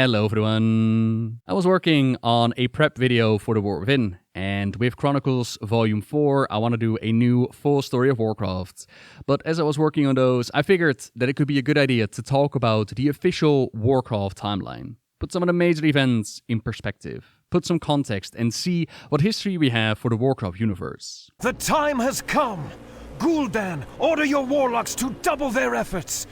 Hello everyone! I was working on a prep video for the War Within, and with Chronicles Volume 4 I want to do a new full story of Warcraft. But as I was working on those, I figured that it could be a good idea to talk about the official Warcraft timeline. Put some of the major events in perspective, put some context, and see what history we have for the Warcraft universe. The time has come! Gul'dan, order your warlocks to double their efforts!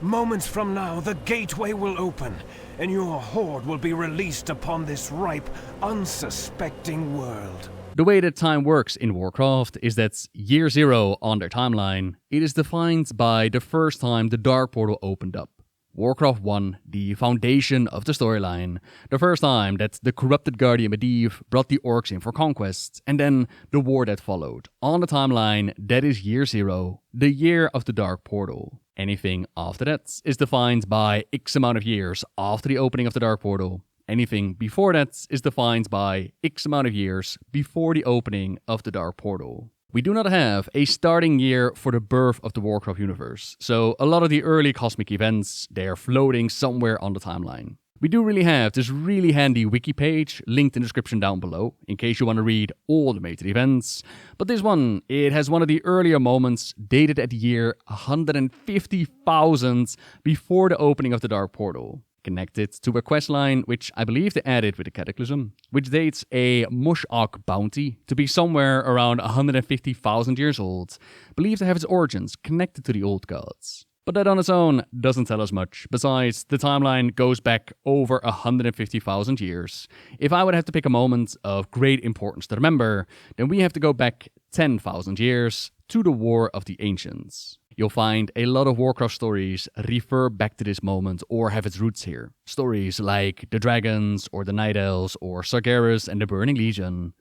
Moments from now, the gateway will open, and your horde will be released upon this ripe, unsuspecting world. The way that time works in Warcraft is that year 0 on their timeline, it is defined by the first time the Dark Portal opened up. Warcraft 1, the foundation of the storyline, the first time that the corrupted Guardian Medivh brought the orcs in for conquest, and then the war that followed. On the timeline, that is year 0, the year of the Dark Portal. Anything after that is defined by X amount of years after the opening of the Dark Portal. Anything before that is defined by X amount of years before the opening of the Dark Portal. We do not have a starting year for the birth of the Warcraft universe, so a lot of the early cosmic events, they are floating somewhere on the timeline. We do really have this really handy wiki page linked in the description down below, in case you want to read all the major events, but this one, it has one of the earlier moments dated at the year 150,000 before the opening of the Dark Portal. Connected to a questline which I believe they added with the Cataclysm, which dates a Mush'ak bounty to be somewhere around 150,000 years old, believed to have its origins connected to the old gods. But that on its own doesn't tell us much. Besides, the timeline goes back over 150,000 years. If I would have to pick a moment of great importance to remember, then we have to go back 10,000 years to the War of the Ancients. You'll find a lot of Warcraft stories refer back to this moment or have its roots here. Stories like the Dragons or the Night Elves or Sargeras and the Burning Legion.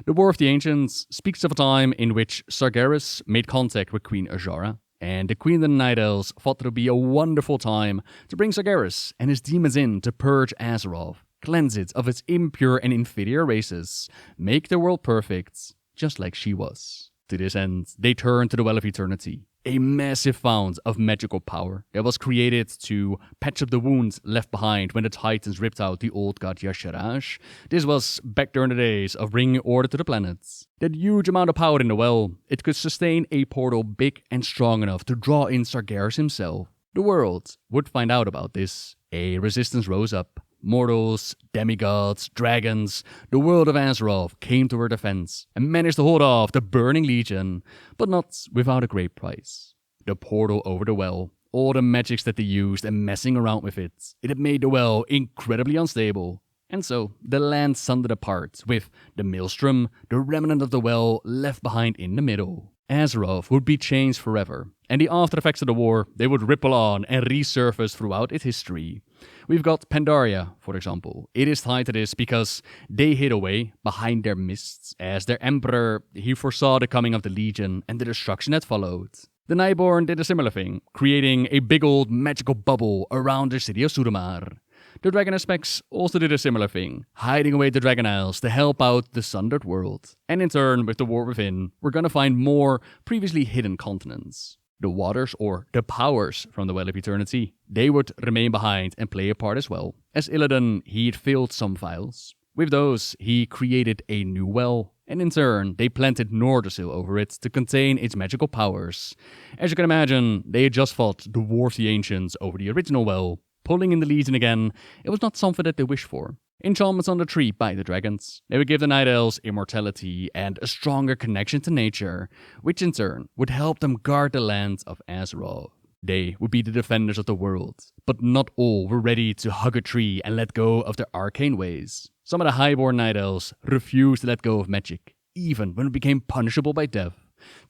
The War of the Ancients speaks of a time in which Sargeras made contact with Queen Azshara, and the Queen and the Night Elves thought it would be a wonderful time to bring Sargeras and his demons in to purge Azeroth, cleanse it of its impure and inferior races, make the world perfect, just like she was. To this end, they turned to the Well of Eternity, a massive fount of magical power that was created to patch up the wounds left behind when the Titans ripped out the old god Y'Shaarj. This was back during the days of bringing order to the planets. That huge amount of power in the well, it could sustain a portal big and strong enough to draw in Sargeras himself. The world would find out about this. A resistance rose up. Mortals, demigods, dragons, the world of Azeroth came to her defense and managed to hold off the Burning Legion, but not without a great price. The portal over the well, all the magics that they used and messing around with it, it had made the well incredibly unstable. And so, the land sundered apart, with the Maelstrom, the remnant of the well, left behind in the middle. Azeroth would be changed forever, and the after effects of the war, they would ripple on and resurface throughout its history. We've got Pandaria, for example. It is tied to this because they hid away behind their mists, as their emperor, he foresaw the coming of the Legion and the destruction that followed. The Nightborn did a similar thing, creating a big old magical bubble around the city of Suramar. The Dragon Aspects also did a similar thing, hiding away the Dragon Isles to help out the Sundered World. And in turn, with the War Within, we're gonna find more previously hidden continents. The waters, or the powers from the Well of Eternity, they would remain behind and play a part as well. As Illidan, he'd filled some vials. With those, he created a new well, and in turn, they planted Nordrassil over it to contain its magical powers. As you can imagine, they had just fought the War of the Ancients over the original well. Pulling in the Legion again, it was not something that they wished for. Enchantments on the tree by the dragons. They would give the Night Elves immortality and a stronger connection to nature, which in turn would help them guard the land of Azeroth. They would be the defenders of the world, but not all were ready to hug a tree and let go of their arcane ways. Some of the highborn Night Elves refused to let go of magic, even when it became punishable by death.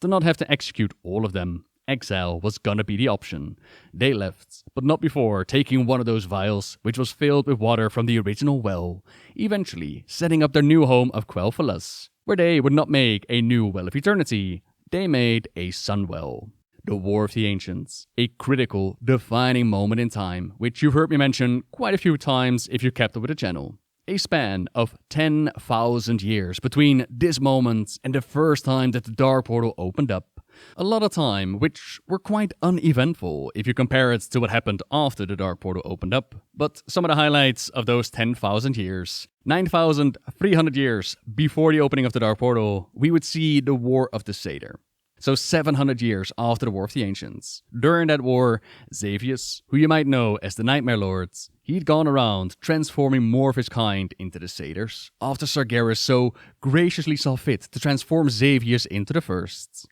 To not have to execute all of them, exile was gonna be the option. They left, but not before taking one of those vials, which was filled with water from the original well, eventually setting up their new home of Quel'Thalas, where they would not make a new Well of Eternity, they made a Sunwell. The War of the Ancients, a critical, defining moment in time, which you've heard me mention quite a few times if you kept up with the channel. A span of 10,000 years between this moment and the first time that the Dark Portal opened up, A lot of time, which were quite uneventful if you compare it to what happened after the Dark Portal opened up. But some of the highlights of those 10,000 years. 9,300 years before the opening of the Dark Portal, we would see the War of the Satyr. So 700 years after the War of the Ancients. During that war, Xavius, who you might know as the Nightmare Lord, he'd gone around transforming more of his kind into the Satyrs, after Sargeras so graciously saw fit to transform Xavius into the first.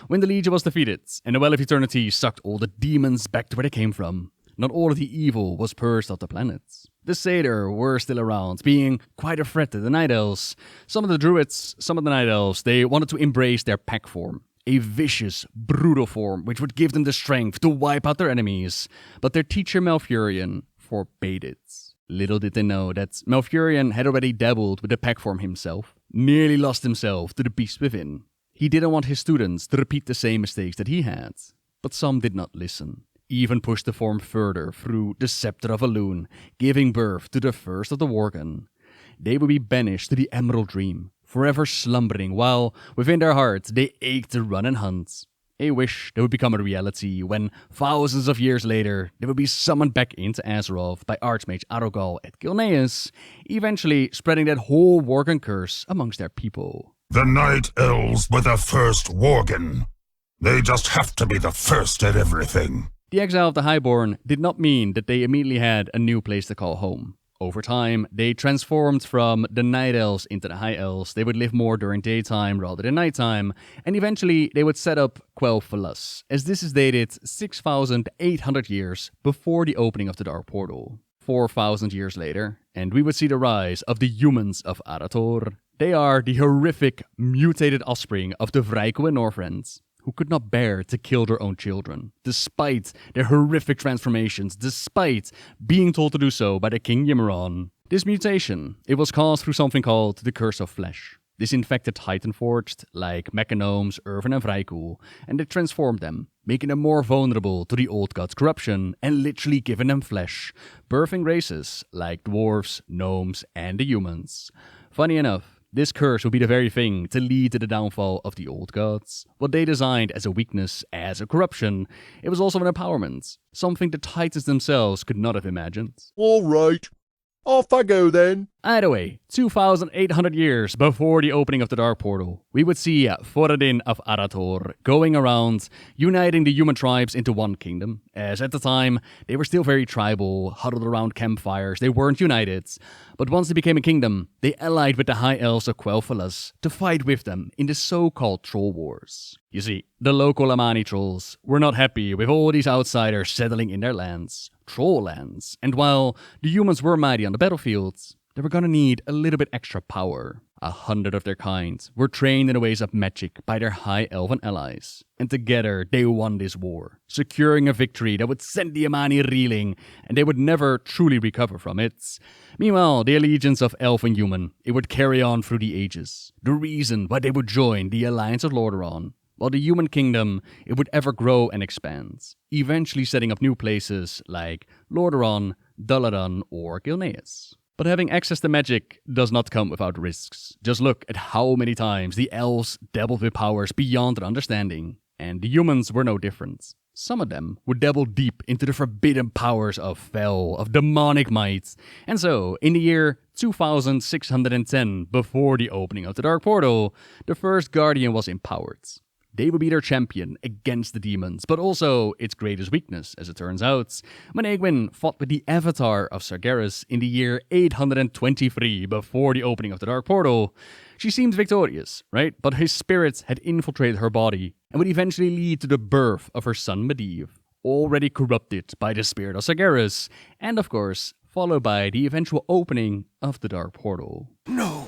When the Legion was defeated, and the Well of Eternity sucked all the demons back to where they came from, not all of the evil was purged off the planet. The Satyr were still around, being quite a threat to the Night Elves. Some of the Druids, some of the Night Elves, they wanted to embrace their pack form. A vicious, brutal form which would give them the strength to wipe out their enemies, but their teacher Malfurion forbade it. Little did they know that Malfurion had already dabbled with the pack form himself, nearly lost himself to the beast within. He didn't want his students to repeat the same mistakes that he had, but some did not listen, even pushed the form further through the Scepter of Elune, giving birth to the first of the Worgen. They would be banished to the Emerald Dream, forever slumbering, while within their hearts they ached to run and hunt. A wish that would become a reality when, thousands of years later, they would be summoned back into Azeroth by Archmage Arogal at Gilneas, eventually spreading that whole Worgen curse amongst their people. The Night Elves were the first Worgen. They just have to be the first at everything. The exile of the Highborn did not mean that they immediately had a new place to call home. Over time, they transformed from the Night Elves into the High Elves. They would live more during daytime rather than nighttime, and eventually they would set up Quel'Thalas, as this is dated 6,800 years before the opening of the Dark Portal. 4,000 years later, and we would see the rise of the humans of Arator. They are the horrific, mutated offspring of the Vrykul and Northrends, who could not bear to kill their own children, despite their horrific transformations, despite being told to do so by the King Yimmeron. This mutation, it was caused through something called the Curse of Flesh. This infected Titanforged, like Mechanomes, Irvin and Vrykul, and it transformed them, making them more vulnerable to the Old God's corruption, and literally giving them flesh, birthing races like dwarves, gnomes, and the humans. Funny enough, this curse would be the very thing to lead to the downfall of the Old Gods. What they designed as a weakness, as a corruption, it was also an empowerment, something the Titans themselves could not have imagined. All right, off I go then. Either way, 2,800 years before the opening of the Dark Portal, we would see Thoradin of Arator going around, uniting the human tribes into one kingdom, as at the time, they were still very tribal, huddled around campfires, they weren't united. But once they became a kingdom, they allied with the High Elves of Quel'Thalas to fight with them in the so-called Troll Wars. You see, the local Amani trolls were not happy with all these outsiders settling in their lands, troll lands, and while the humans were mighty on the battlefields, they were gonna need a little bit extra power. 100 of their kind were trained in the ways of magic by their High Elven allies, and together they won this war, securing a victory that would send the Amani reeling, and they would never truly recover from it. Meanwhile, the allegiance of elf and human, it would carry on through the ages, the reason why they would join the Alliance of Lordaeron, while the human kingdom, it would ever grow and expand, eventually setting up new places like Lordaeron, Gul'dan, or Gilneas. But having access to magic does not come without risks. Just look at how many times the elves dabbled with powers beyond their understanding, and the humans were no different. Some of them would dabble deep into the forbidden powers of Fel, of demonic might. And so, in the year 2610, before the opening of the Dark Portal, the first Guardian was empowered. They would be their champion against the demons, but also its greatest weakness, as it turns out. When Egwene fought with the Avatar of Sargeras in the year 823 before the opening of the Dark Portal, she seemed victorious, right? But his spirits had infiltrated her body and would eventually lead to the birth of her son Medivh, already corrupted by the spirit of Sargeras, and of course, followed by the eventual opening of the Dark Portal. No!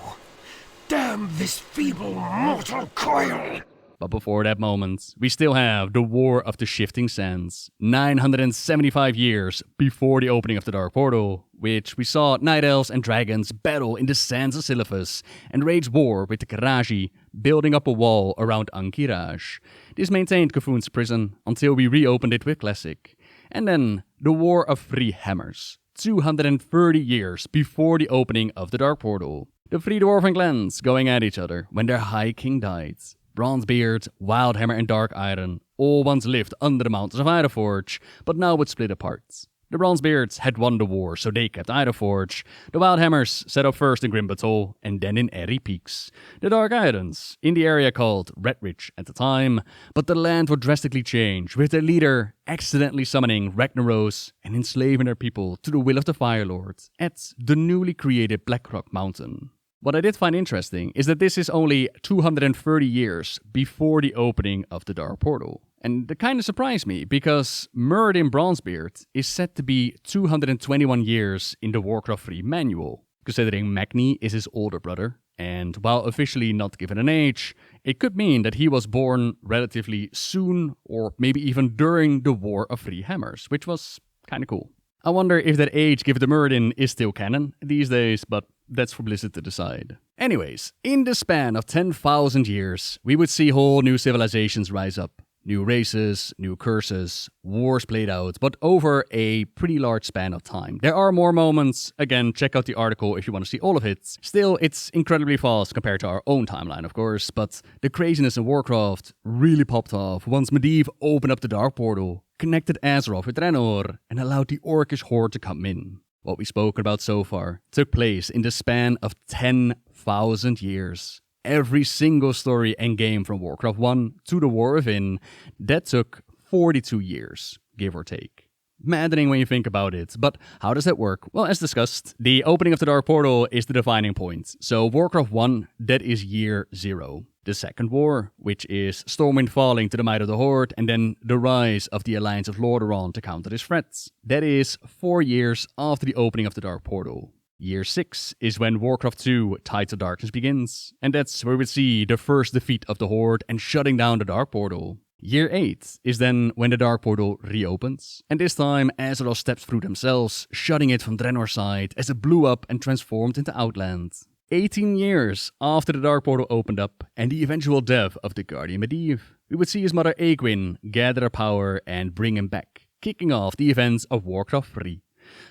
Damn this feeble mortal coil! But before that moment, we still have the War of the Shifting Sands, 975 years before the opening of the Dark Portal, which we saw Night Elves and Dragons battle in the sands of Silithus and wage war with the Karaji, building up a wall around Ankh-Kiraj. This maintained K'Vunn's prison until we reopened it with Classic. And then the War of Three Hammers, 230 years before the opening of the Dark Portal. The three dwarven clans going at each other when their High King died. Bronzebeard, Wildhammer and Dark Iron all once lived under the mountains of Idaforge, but now would split apart. The Bronzebeards had won the war, so they kept Idaforge. The Wildhammers set up first in Grimbatol and then in Airy Peaks. The Dark Irons in the area called Redridge at the time, but the land would drastically change, with their leader accidentally summoning Ragnaros and enslaving their people to the will of the Fire Lord at the newly created Blackrock Mountain. What I did find interesting is that this is only 230 years before the opening of the Dark Portal. And that kind of surprised me, because Muradin Bronzebeard is said to be 221 years in the Warcraft 3 manual, considering Magni is his older brother. And while officially not given an age, it could mean that he was born relatively soon, or maybe even during the War of Three Hammers, which was kind of cool. I wonder if that age given to Muradin is still canon these days, but that's for Blizzard to decide. Anyways, in the span of 10,000 years, we would see whole new civilizations rise up. New races, new curses, wars played out, but over a pretty large span of time. There are more moments. Again, check out the article if you want to see all of it. Still, it's incredibly fast compared to our own timeline, of course, but the craziness in Warcraft really popped off once Medivh opened up the Dark Portal, connected Azeroth with Draenor, and allowed the Orcish horde to come in. What we've spoken about so far took place in the span of 10,000 years. Every single story and game from Warcraft 1 to the War Within, that took 42 years, give or take. Maddening when you think about it, but how does that work? Well, as discussed, the opening of the Dark Portal is the defining point. So Warcraft 1, that is year 0. The Second War, which is Stormwind falling to the might of the Horde, and then the rise of the Alliance of Lordaeron to counter this threat. That is 4 years after the opening of the Dark Portal. Year 6 is when Warcraft 2 Tides of Darkness begins, and that's where we see the first defeat of the Horde and shutting down the Dark Portal. Year 8 is then when the Dark Portal reopens, and this time Azeroth steps through themselves, shutting it from Draenor's side as it blew up and transformed into Outland. 18 years after the Dark Portal opened up and the eventual death of the Guardian Medivh, we would see his mother Aegwynn gather her power and bring him back, kicking off the events of Warcraft 3.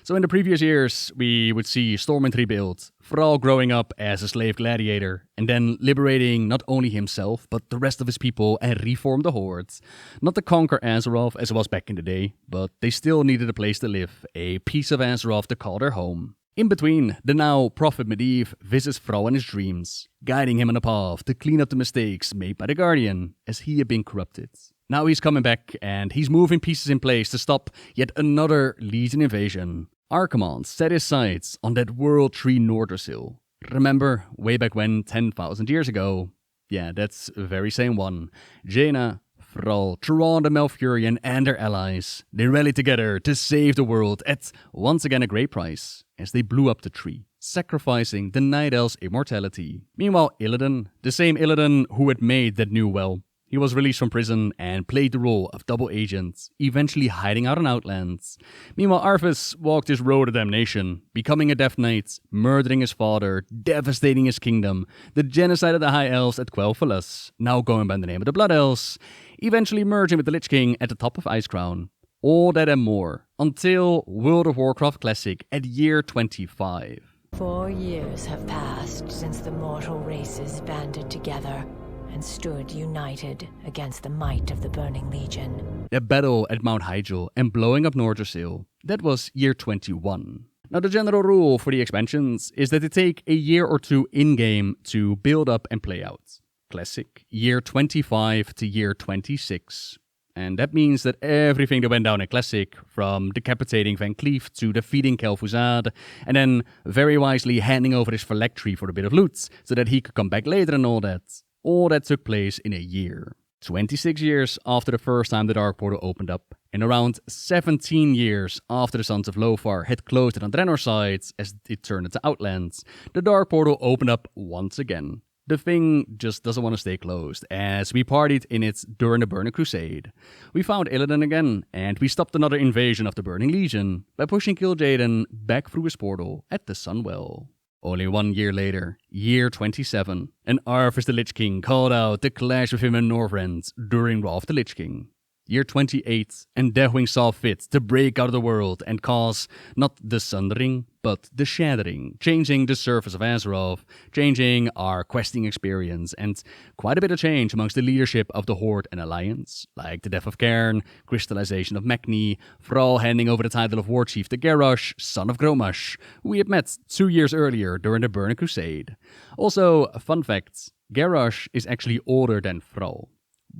So in the previous years, we would see Stormwind rebuild, Thrall growing up as a slave gladiator, and then liberating not only himself, but the rest of his people and reform the Horde. Not to conquer Azeroth as it was back in the day, but they still needed a place to live, a piece of Azeroth to call their home. In between, the now Prophet Medivh visits Thrall in his dreams, guiding him on a path to clean up the mistakes made by the Guardian, as he had been corrupted. Now he's coming back, and he's moving pieces in place to stop yet another Legion invasion. Archimonde set his sights on that World Tree Nordrassil. Remember, way back when, 10,000 years ago? Yeah, that's the very same one. Jaina, Thrall, Turan the Malfurion and their allies, they rallied together to save the world at, once again, a great price, as they blew up the tree, sacrificing the Night Elf's immortality. Meanwhile, Illidan, the same Illidan who had made that new well, he was released from prison and played the role of double agent, eventually hiding out on Outlands. Meanwhile, Arthas walked his road to damnation, becoming a Death Knight, murdering his father, devastating his kingdom, the genocide of the High Elves at Quel'Thalas, now going by the name of the Blood Elves, eventually merging with the Lich King at the top of Icecrown. All that and more, until World of Warcraft Classic at year 25. 4 years have passed since the mortal races banded together and stood united against the might of the Burning Legion. The battle at Mount Hyjal and blowing up Nordrassil, that was year 21. Now the general rule for the expansions is that they take a year or two in-game to build up and play out. Classic, year 25 to year 26. And that means that everything that went down in Classic, from decapitating Van Cleef to defeating Kel'Thuzad, and then very wisely handing over his phylactery for a bit of loot, so that he could come back later and all that took place in a year. 26 years after the first time the Dark Portal opened up, and around 17 years after the Sons of Lothar had closed it on Draenor's side as it turned into Outlands, the Dark Portal opened up once again. The thing just doesn't want to stay closed, as we partied in it during the Burning Crusade. We found Illidan again, and we stopped another invasion of the Burning Legion by pushing Kil'jaeden back through his portal at the Sunwell. Only 1 year later, year 27, and Arthas the Lich King called out to clash with him in Northrend during Wrath of the Lich King. Year 28, and Deathwing saw fit to break out of the world and cause not the sundering, but the shattering, changing the surface of Azeroth, changing our questing experience, and quite a bit of change amongst the leadership of the Horde and Alliance, like the death of Cairn, crystallization of Mechni, Thrall handing over the title of Warchief to Garrosh, son of Gromash, who we had met 2 years earlier during the Burning Crusade. Also, fun fact, Garrosh is actually older than Thrall.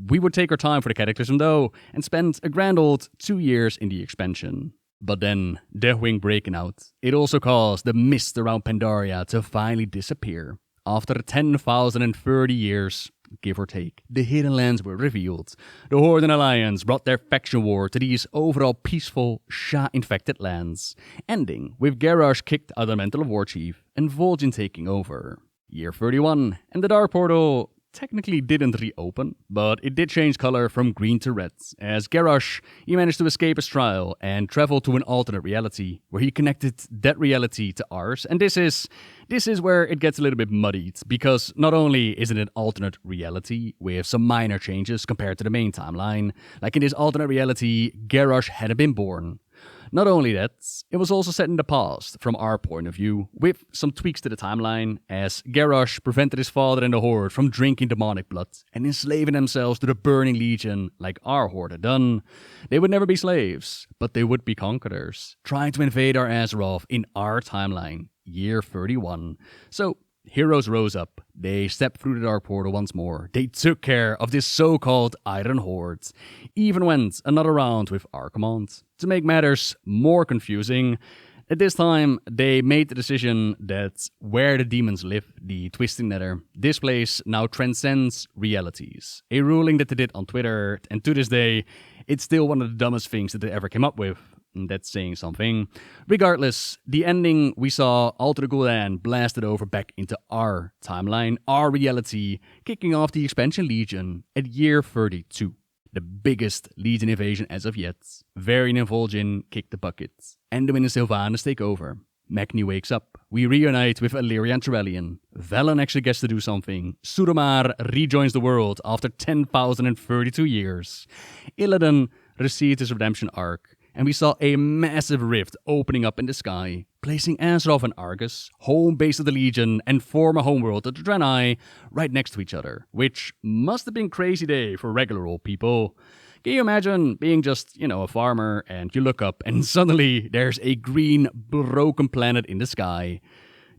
We would take our time for the Cataclysm though, and spend a grand old 2 years in the expansion. But then, Deathwing breaking out, it also caused the mist around Pandaria to finally disappear. After 10,030 years, give or take, the Hidden Lands were revealed. The Horde and Alliance brought their faction war to these overall peaceful, Sha-infected lands, ending with Garrosh kicked out of the mantle of Warchief and Vol'jin taking over. Year 31, and the Dark Portal technically didn't reopen, but it did change color from green to red, as Garrosh, he managed to escape his trial and travel to an alternate reality, where he connected that reality to ours, and this is where it gets a little bit muddied, because not only is it an alternate reality with some minor changes compared to the main timeline, like in this alternate reality, Garrosh hadn't been born. Not only that, it was also set in the past, from our point of view, with some tweaks to the timeline, as Garrosh prevented his father and the Horde from drinking demonic blood and enslaving themselves to the Burning Legion like our Horde had done. They would never be slaves, but they would be conquerors, trying to invade our Azeroth in our timeline, year 31. So, heroes rose up, they stepped through the Dark Portal once more, they took care of this so-called Iron Horde, even went another round with our command. To make matters more confusing, at this time they made the decision that where the demons live, the Twisting Nether, this place now transcends realities. A ruling that they did on Twitter, and to this day, it's still one of the dumbest things that they ever came up with. That's saying something. Regardless, the ending, we saw Alter Gul'dan blasted over back into our timeline, our reality, kicking off the Expansion Legion at year 32. The biggest Legion invasion as of yet. Varian and Vol'jin kick the bucket. Anduin and Sylvanas take over. Mechni wakes up. We reunite with Illyria and Turellian. Velen actually gets to do something. Suramar rejoins the world after 10,032 years. Illidan received his redemption arc. And we saw a massive rift opening up in the sky, placing Azeroth and Argus, home base of the Legion and former homeworld of the Draenei, right next to each other, which must have been a crazy day for regular old people. Can you imagine being just, a farmer, and you look up and suddenly there's a green, broken planet in the sky?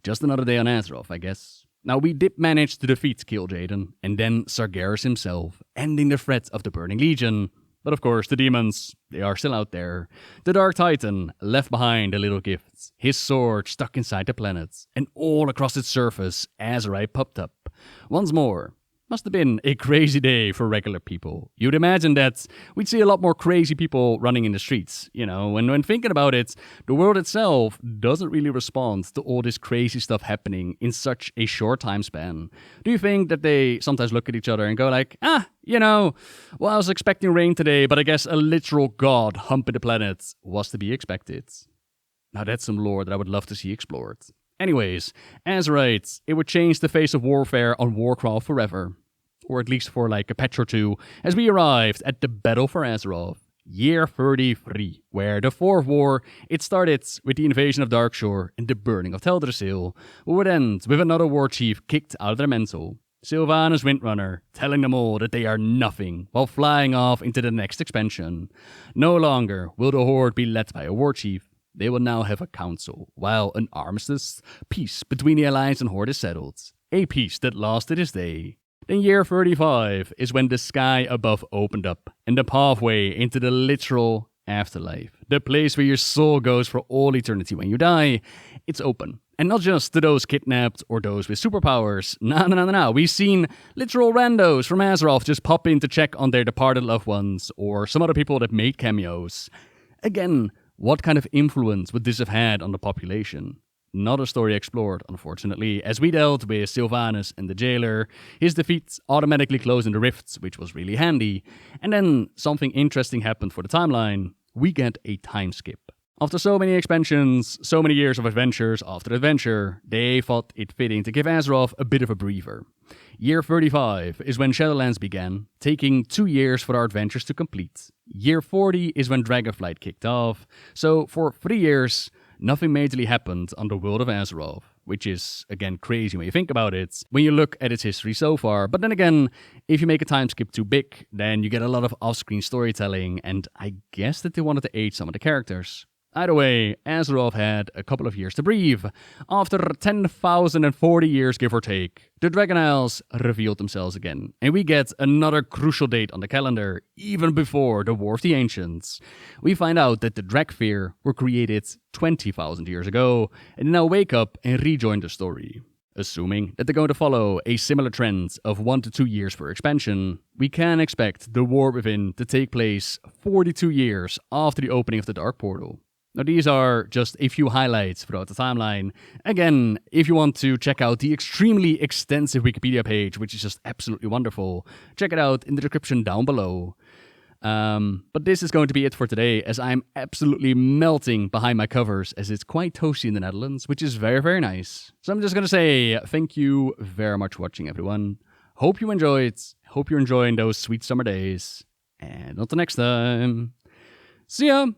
Just another day on Azeroth, I guess. Now, we did manage to defeat Kil'jaeden, and then Sargeras himself, ending the threat of the Burning Legion. But of course, the demons, they are still out there. The Dark Titan left behind a little gift, his sword stuck inside the planet, and all across its surface, Azerite popped up. Once more, must have been a crazy day for regular people. You'd imagine that we'd see a lot more crazy people running in the streets. When thinking about it, the world itself doesn't really respond to all this crazy stuff happening in such a short time span. Do you think that they sometimes look at each other and go like, I was expecting rain today, but I guess a literal god humping the planet was to be expected. Now that's some lore that I would love to see explored. Anyways, Azerites, it would change the face of warfare on Warcraft forever. Or at least for like a patch or two, as we arrived at the Battle for Azeroth, year 33, where the Fourth War, it started with the invasion of Darkshore and the burning of Teldrassil, who would end with another war chief kicked out of their mantle. Sylvanas Windrunner, telling them all that they are nothing, while flying off into the next expansion. No longer will the Horde be led by a war chief. They will now have a council, while an armistice, peace between the Alliance and Horde is settled. A peace that lasts to this day. Then year 35 is when the sky above opened up, and the pathway into the literal afterlife, the place where your soul goes for all eternity when you die, it's open. And not just to those kidnapped or those with superpowers. No. We've seen literal randos from Azeroth just pop in to check on their departed loved ones, or some other people that made cameos. Again, what kind of influence would this have had on the population? Not a story explored, unfortunately, as we dealt with Sylvanas and the Jailer. His defeat automatically closing the rifts, which was really handy. And then something interesting happened for the timeline. We get a time skip. After so many expansions, so many years of adventures after adventure, they thought it fitting to give Azeroth a bit of a breather. Year 35 is when Shadowlands began, taking 2 years for our adventures to complete. Year 40 is when Dragonflight kicked off, so for 3 years, nothing majorly happened on the world of Azeroth, which is, again, crazy when you think about it, when you look at its history so far. But then again, if you make a time skip too big, then you get a lot of off-screen storytelling, and I guess that they wanted to age some of the characters. Either way, Azeroth had a couple of years to breathe. After 10,040 years, give or take, the Dragon Isles revealed themselves again, and we get another crucial date on the calendar, even before the War of the Ancients. We find out that the Dragfear were created 20,000 years ago, and now wake up and rejoin the story. Assuming that they're going to follow a similar trend of 1 to 2 years per expansion, we can expect the War Within to take place 42 years after the opening of the Dark Portal. Now, these are just a few highlights throughout the timeline. Again, if you want to check out the extremely extensive Wikipedia page, which is just absolutely wonderful, check it out in the description down below. But this is going to be it for today, as I'm absolutely melting behind my covers, as it's quite toasty in the Netherlands, which is very, very nice. So I'm just going to say thank you very much for watching, everyone. Hope you enjoyed. Hope you're enjoying those sweet summer days. And until next time, see ya!